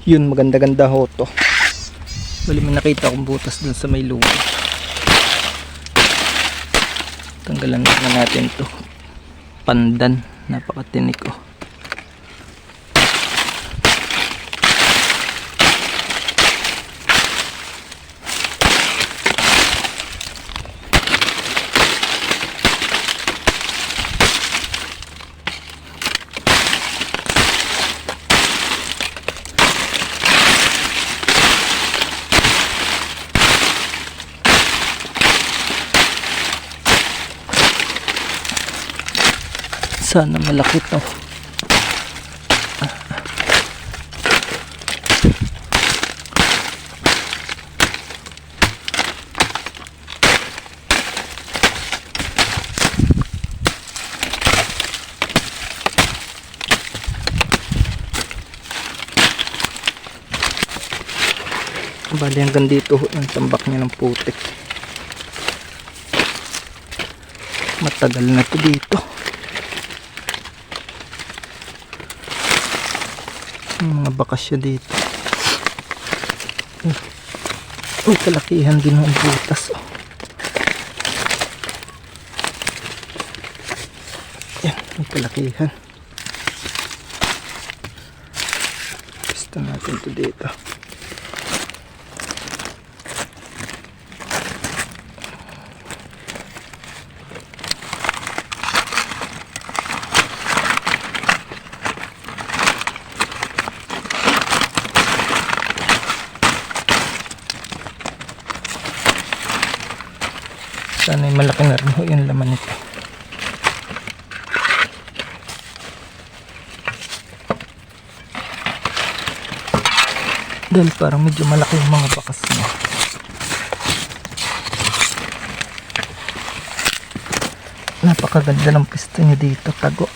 Yun, maganda-ganda ho to. Bali may nakita akong butas dun sa may lupa. Tanggalan na natin to. Pandan, napakatinik oh. Sana malaki to. Bali hanggang dito ang tambak niya ng putik. Matagal na to dito. Mga bakas siya dito. Uy, kalakihan din ang butas oh. Yan, may kalakihan. Gusto natin ito dito. Sana yung malaki na rin ho yung laman nito. Dahil parang medyo malaki yung mga bakas niya. Napakaganda ng pisto niya dito, tago.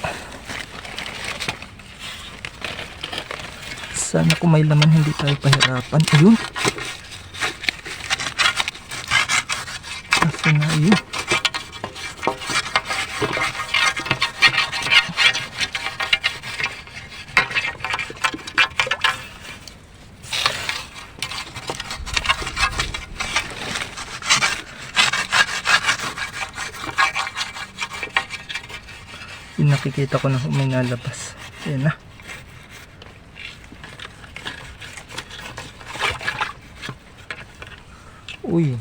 Sana kung may laman hindi tayo pahirapan. Ayun. Asa na yun? Yung nakikita ko na may nalabas. Yan na. Uy.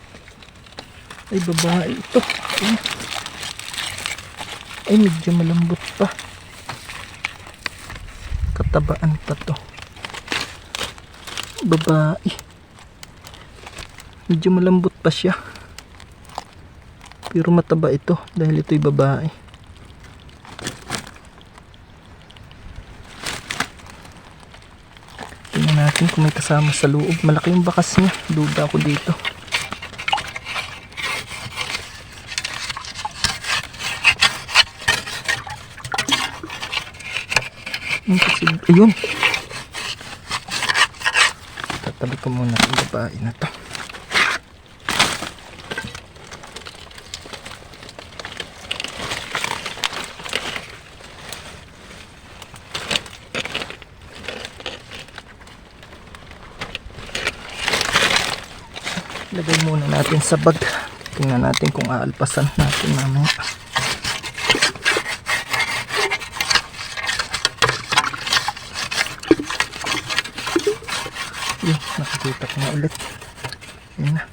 Ay, babae ito. Ay, medyo malambot pa. Katabaan pa to. Babae. Medyo malambot pa siya. Pero mataba ito dahil ito'y babae. Tingnan natin kung may kasama sa loob. Malaki yung bakas niya. Duda ako dito. Ayun. Tatabi ko muna ang babae na to. Lagay muna natin sa bag. Tingnan natin kung aalpasan natin mamaya. Yun, nakikita ko na ulit. Yun na.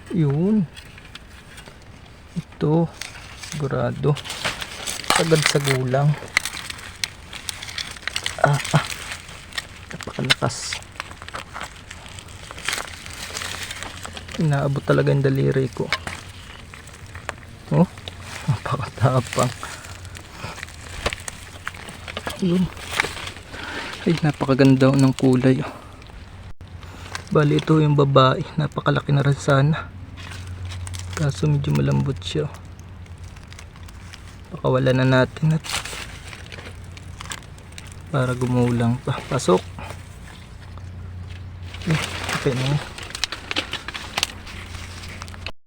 Yun. Ito. Sigurado. Sagad sa gulang. Napakalakas. Inaabot talaga yung daliri ko. Oh, napakatapang. Yun. Ay, napakaganda ng kulay. Bali ito yung babae. Napakalaki na rin sana. Kaso medyo malambot siya. Pakawala na natin at para gumulang pa. Pasok. Okay na.